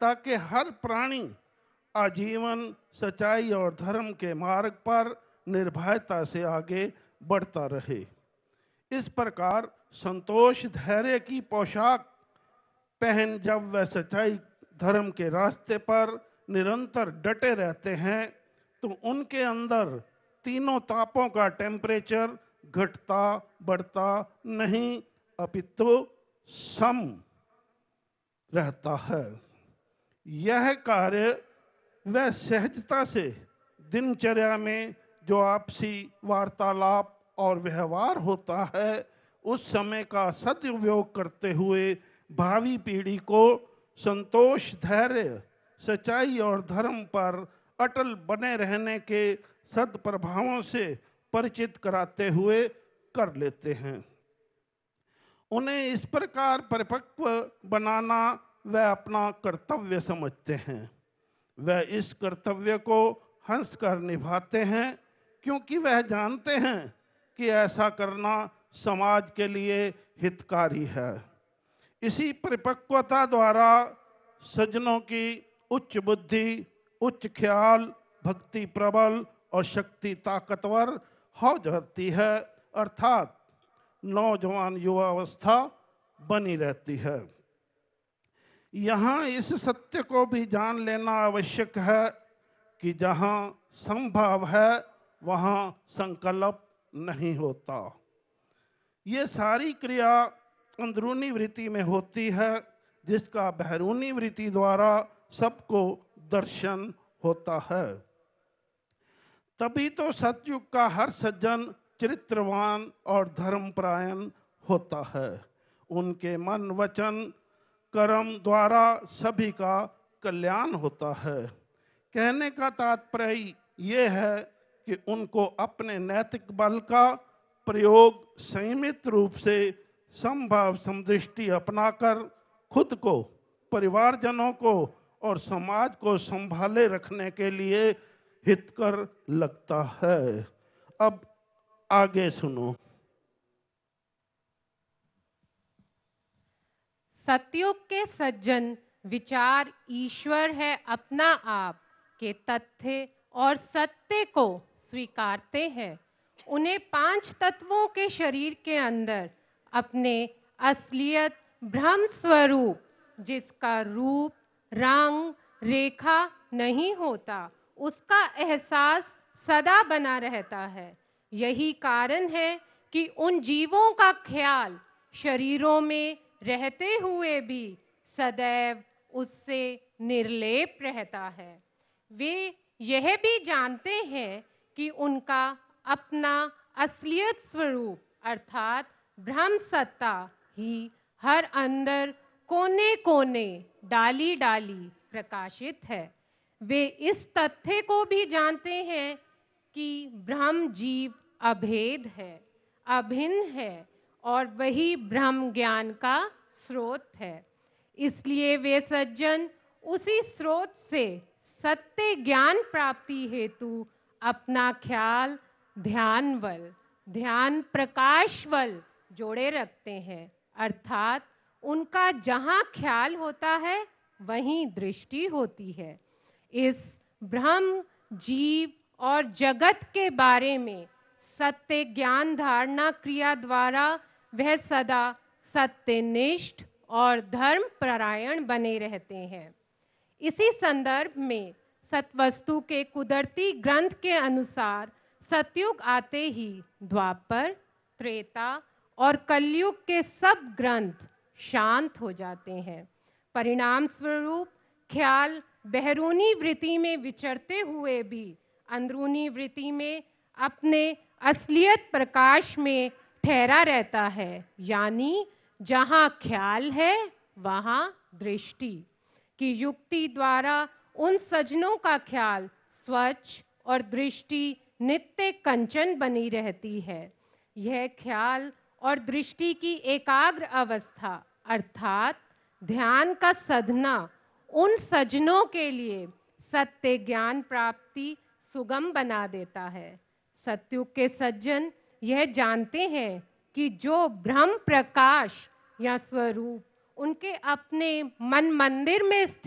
ताकि हर प्राणी आजीवन सच्चाई और धर्म के मार्ग पर निर्भयता से आगे बढ़ता रहे। इस प्रकार संतोष धैर्य की पोशाक पहन जब वह सच्चाई धर्म के रास्ते पर निरंतर डटे रहते हैं तो उनके अंदर तीनों तापों का टेम्परेचर घटता बढ़ता नहीं अपितु सम रहता है। यह कार्य वह सहजता से दिनचर्या में जो आपसी वार्तालाप और व्यवहार होता है उस समय का सदुपयोग करते हुए भावी पीढ़ी को संतोष धैर्य सच्चाई और धर्म पर अटल बने रहने के सद्प्रभावों से परिचित कराते हुए कर लेते हैं। उन्हें इस प्रकार परिपक्व बनाना वह अपना कर्तव्य समझते हैं। वह इस कर्तव्य को हंसकर निभाते हैं क्योंकि वह जानते हैं कि ऐसा करना समाज के लिए हितकारी है। इसी परिपक्वता द्वारा सज्जनों की उच्च बुद्धि, उच्च ख्याल, भक्ति प्रबल और शक्ति ताकतवर हो जाती है, अर्थात नौजवान युवावस्था बनी रहती है। यहाँ इस सत्य को भी जान लेना आवश्यक है कि जहाँ संभव है वहाँ संकल्प नहीं होता। ये सारी क्रिया अंदरूनी वृत्ति में होती है जिसका बहरूनी वृत्ति द्वारा सबको दर्शन होता है। तभी तो सतयुग का हर सज्जन चरित्रवान और धर्मपरायण होता है। उनके मन वचन कर्म द्वारा सभी का कल्याण होता है। कहने का तात्पर्य ये है कि उनको अपने नैतिक बल का प्रयोग संयमित रूप से संभव समदृष्टि अपनाकर खुद को, परिवारजनों को और समाज को संभाले रखने के लिए हितकर लगता है। अब आगे सुनो। सतयुग के सज्जन विचार ईश्वर है अपना आप के तथ्य और सत्य को स्वीकारते हैं। उन्हें 5 तत्वों के शरीर के अंदर अपने असलियत ब्रह्म स्वरूप, जिसका रूप रंग रेखा नहीं होता, उसका एहसास सदा बना रहता है। यही कारण है कि उन जीवों का ख्याल शरीरों में रहते हुए भी सदैव उससे निर्लेप रहता है। वे यह भी जानते हैं कि उनका अपना असलियत स्वरूप अर्थात ब्रह्म सत्ता ही हर अंदर कोने कोने डाली डाली प्रकाशित है। वे इस तथ्य को भी जानते हैं कि ब्रह्म जीव अभेद है, अभिन्न है और वही ब्रह्म ज्ञान का स्रोत है। इसलिए वे सज्जन उसी स्रोत से सत्य ज्ञान प्राप्ति हेतु अपना ख्याल ध्यान प्रकाशवल जोड़े रखते हैं, अर्थात उनका जहाँ ख्याल होता है वहीं दृष्टि होती है। इस ब्रह्म जीव और जगत के बारे में सत्य ज्ञान धारणा क्रिया द्वारा वह सदा सत्यनिष्ठ और धर्म परायण बने रहते हैं। इसी संदर्भ में सतवस्तु के कुदरती ग्रंथ के अनुसार सतयुग आते ही द्वापर, त्रेता और कलयुग के सब ग्रंथ शांत हो जाते हैं। परिणाम स्वरूप ख्याल बहरूनी वृत्ति में विचरते हुए भी अंदरूनी वृत्ति में अपने असलियत प्रकाश में ठहरा रहता है। यानी जहाँ ख्याल है वहाँ दृष्टि की युक्ति द्वारा उन सज्जनों का ख्याल स्वच्छ और दृष्टि नित्य कंचन बनी रहती है। यह ख्याल और दृष्टि की एकाग्र अवस्था अर्थात ध्यान का साधना उन सज्जनों के लिए सत्य ज्ञान प्राप्ति सुगम बना देता है। सतयुग के सज्जन यह जानते हैं कि जो ब्रह्म प्रकाश या स्वरूप उनके अपने मन मंदिर में स्थित